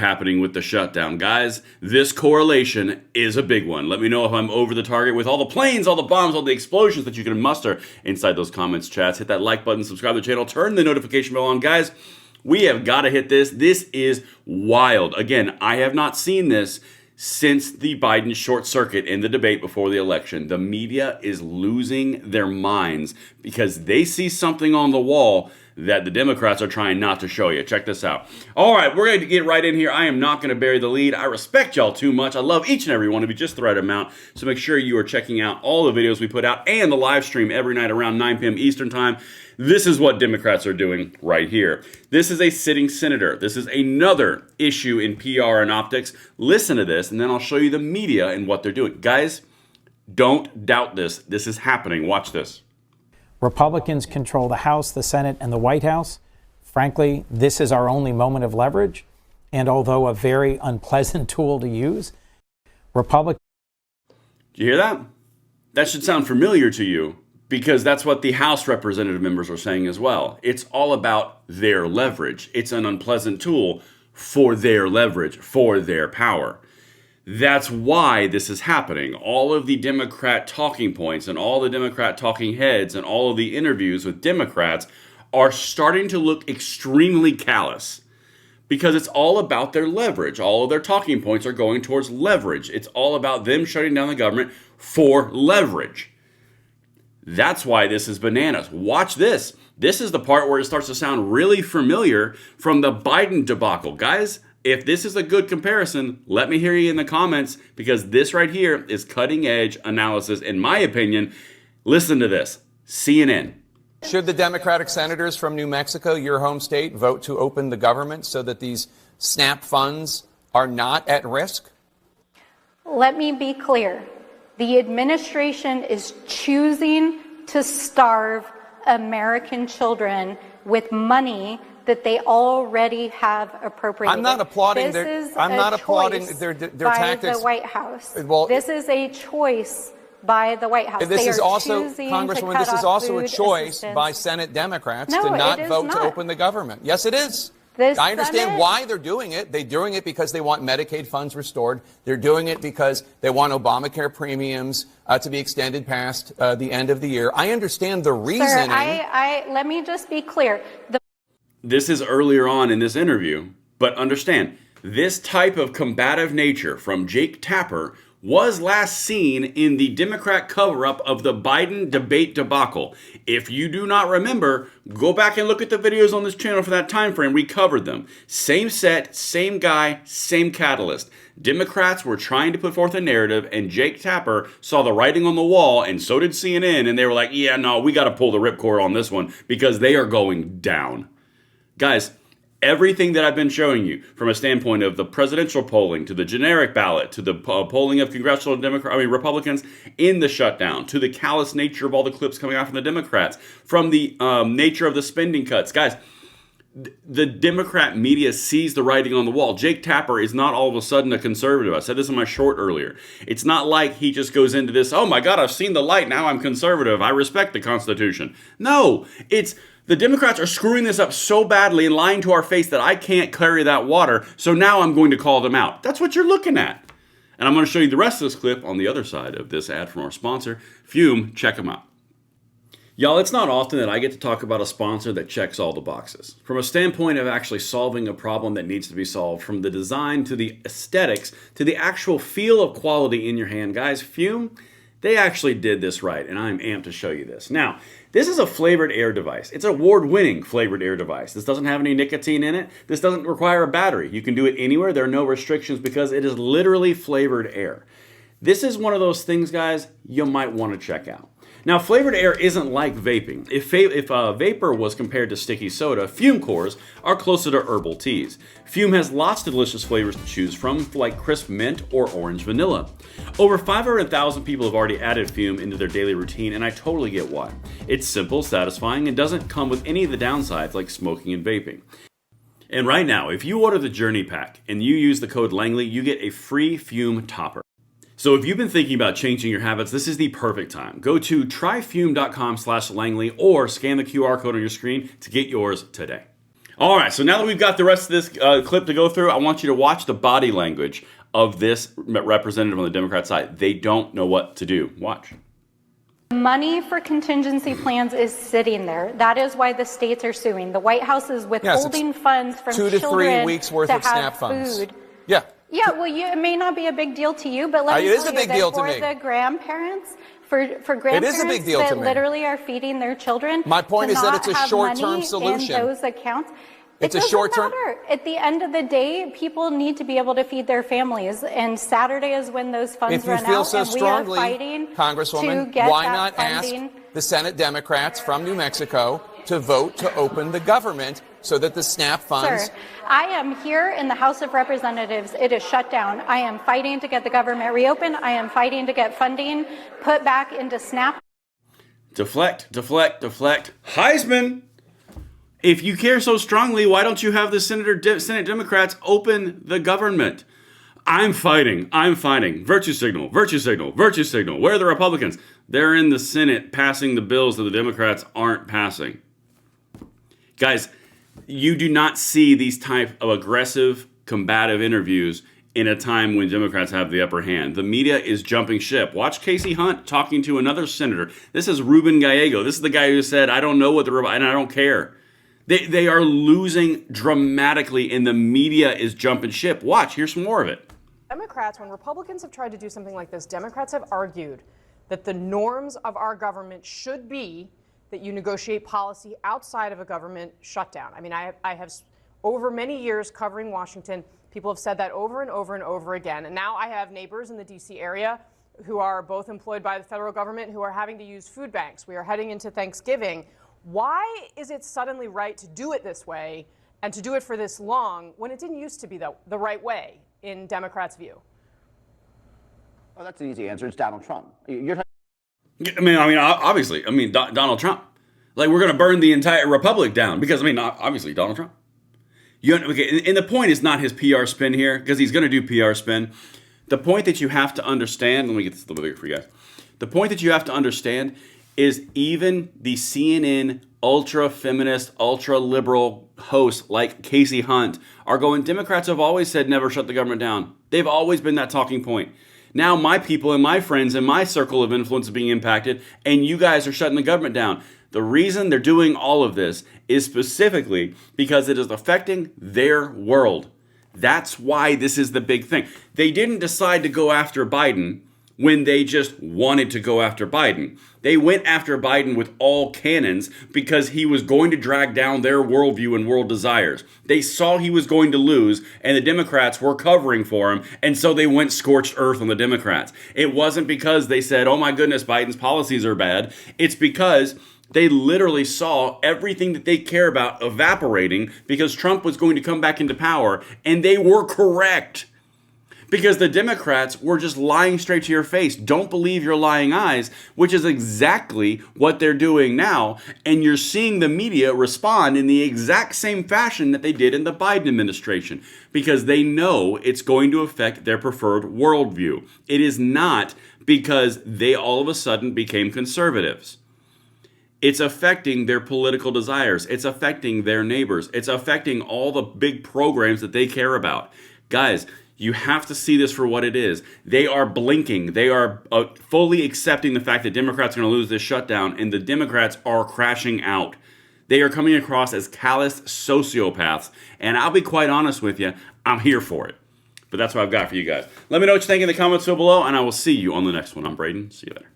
happening with the shutdown. Guys, this correlation is a big one. Let me know if I'm over the target with all the planes, all the bombs, all the explosions that you can muster inside those comments, chats. Hit that like button, subscribe to the channel, turn the notification bell on. Guys, we have got to hit this. This is wild. Again, I have not seen this since the Biden short circuit in the debate before the election. The media is losing their minds because they see something on the wall that the Democrats are trying not to show you. Check this out. All right, we're going to get right in here. I am not going to bury the lead. I respect y'all too much. I love each and every one of you just the right amount. So make sure you are checking out all the videos we put out and the live stream every night around 9 p.m. Eastern time. This is what Democrats are doing right here. This is a sitting senator. This is another issue in PR and optics. Listen to this, and then I'll show you the media and what they're doing. Guys, don't doubt this. This is happening. Watch this. Republicans control the House, the Senate, and the White House. Frankly, this is our only moment of leverage. And although a very unpleasant tool to use, Republicans... Do you hear that? That should sound familiar to you because that's what the House representative members are saying as well. It's all about their leverage. It's an unpleasant tool for their leverage, for their power. That's why this is happening. All of the Democrat talking points and all the Democrat talking heads and all of the interviews with Democrats are starting to look extremely callous because it's all about their leverage. All of their talking points are going towards leverage. It's all about them shutting down the government for leverage. That's why this is bananas. Watch this. This is the part where it starts to sound really familiar from the Biden debacle. Guys, if this is a good comparison, let me hear you in the comments because this right here is cutting edge analysis in my opinion. Listen to this. CNN. Should the Democratic senators from New Mexico, your home state, vote to open the government so that these SNAP funds are not at risk? Let me be clear. The administration is choosing to starve American children with money that they already have appropriated. I'm not applauding their tactics. By the White House. Well, this is a choice by the White House. This is also, Congresswoman, this is also a choice by Senate Democrats to not vote to open the government. Yes, it is. I understand why they're doing it. They're doing it because they want Medicaid funds restored. They're doing it because they want Obamacare premiums to be extended past the end of the year. I understand the reasoning. Sir, let me just be clear. This is earlier on in this interview, but understand, this type of combative nature from Jake Tapper was last seen in the Democrat cover-up of the Biden debate debacle. If you do not remember, go back and look at the videos on this channel for that time frame. We covered them. Same set, same guy, same catalyst. Democrats were trying to put forth a narrative, and Jake Tapper saw the writing on the wall, and so did CNN, and they were like, yeah, no, we got to pull the ripcord on this one because they are going down. Guys, everything that I've been showing you from a standpoint of the presidential polling to the generic ballot to the polling of congressional Republicans in the shutdown to the callous nature of all the clips coming out from the Democrats, from the nature of the spending cuts. Guys, the Democrat media sees the writing on the wall. Jake Tapper is not all of a sudden a conservative. I said this in my short earlier. It's not like he just goes into this, oh my God, I've seen the light, now I'm conservative, I respect the Constitution. No, it's the Democrats are screwing this up so badly and lying to our face that I can't carry that water, so now I'm going to call them out. That's what you're looking at. And I'm going to show you the rest of this clip on the other side of this ad from our sponsor, Fume. Check them out. Y'all, it's not often that I get to talk about a sponsor that checks all the boxes. From a standpoint of actually solving a problem that needs to be solved, from the design to the aesthetics to the actual feel of quality in your hand, guys, Fume, they actually did this right, and I'm amped to show you this. Now, this is a flavored air device. It's an award-winning flavored air device. This doesn't have any nicotine in it. This doesn't require a battery. You can do it anywhere. There are no restrictions because it is literally flavored air. This is one of those things, guys, you might want to check out. Now, flavored air isn't like vaping. If vapor was compared to sticky soda, Fume cores are closer to herbal teas. Fume has lots of delicious flavors to choose from, like crisp mint or orange vanilla. Over 500,000 people have already added Fume into their daily routine, and I totally get why. It's simple, satisfying, and doesn't come with any of the downsides like smoking and vaping. And right now, if you order the Journey Pack and you use the code Langley, you get a free Fume topper. So if you've been thinking about changing your habits, this is the perfect time. Go to tryfume.com/Langley or scan the QR code on your screen to get yours today. All right, so now that we've got the rest of this clip to go through, I want you to watch the body language of this representative on the Democrat side. They don't know what to do. Watch. Money for contingency plans is sitting there. That is why the states are suing. The White House is withholding funds from 2 to 3 weeks worth of SNAP food. funds. Yeah. Yeah, well, it may not be a big deal to you, but let me tell you that for the grandparents, for grandparents it is a big deal that to me. literally are feeding their children, my point is that it's a short-term solution. In those accounts, it's a short-term. At the end of the day, people need to be able to feed their families, and Saturday is when those funds run out. If you feel so and strongly, we are fighting Congresswoman, to get why that not funding. ask the Senate Democrats from New Mexico to vote to open the government so that the SNAP funds... Sir, I am here in the House of Representatives. It is shut down. I am fighting to get the government reopened. I am fighting to get funding put back into SNAP. Deflect. Heisman! If you care so strongly, why don't you have the Senate Democrats open the government? I'm fighting. Virtue signal. Where are the Republicans? They're in the Senate passing the bills that the Democrats aren't passing. Guys, you do not see these type of aggressive, combative interviews in a time when Democrats have the upper hand. The media is jumping ship. Watch Casey Hunt talking to another senator. This is Ruben Gallego. This is the guy who said, I don't know what and I don't care. They are losing dramatically, and the media is jumping ship. Watch, here's some more of it. Democrats, when Republicans have tried to do something like this, Democrats have argued that the norms of our government should be that you negotiate policy outside of a government shutdown. I mean, I have over many years covering Washington, people have said that over and over and over again. And now I have neighbors in the D.C. area who are both employed by the federal government who are having to use food banks. We are heading into Thanksgiving. Why is it suddenly right to do it this way and to do it for this long when it didn't used to be the right way in Democrats' view? Oh, that's an easy answer. It's Donald Trump. Obviously, Donald Trump. Like, we're going to burn the entire republic down because, obviously, Donald Trump. And the point is not his PR spin here, because he's going to do PR spin. The point that you have to understand, let me get this a little bit bigger for you guys. The point that you have to understand is even the CNN ultra-feminist, ultra-liberal hosts like Casey Hunt are going, Democrats have always said never shut the government down. They've always been that talking point. Now my people and my friends and my circle of influence are being impacted, and you guys are shutting the government down. The reason they're doing all of this is specifically because it is affecting their world. That's why this is the big thing. They didn't decide to go after Biden when they just wanted to go after Biden. They went after Biden with all cannons because he was going to drag down their worldview and world desires. They saw he was going to lose, and the Democrats were covering for him, and so they went scorched earth on the Democrats. It wasn't because they said, oh my goodness, Biden's policies are bad. It's because they literally saw everything that they care about evaporating because Trump was going to come back into power, and they were correct. Because the Democrats were just lying straight to your face. Don't believe your lying eyes, which is exactly what they're doing now. And you're seeing the media respond in the exact same fashion that they did in the Biden administration, because they know it's going to affect their preferred worldview. It is not because they all of a sudden became conservatives. It's affecting their political desires. It's affecting their neighbors. It's affecting all the big programs that they care about. Guys, you have to see this for what it is. They are blinking. They are fully accepting the fact that Democrats are going to lose this shutdown, and the Democrats are crashing out. They are coming across as callous sociopaths, and I'll be quite honest with you, I'm here for it. But that's what I've got for you guys. Let me know what you think in the comments below, and I will see you on the next one. I'm Braden. See you later.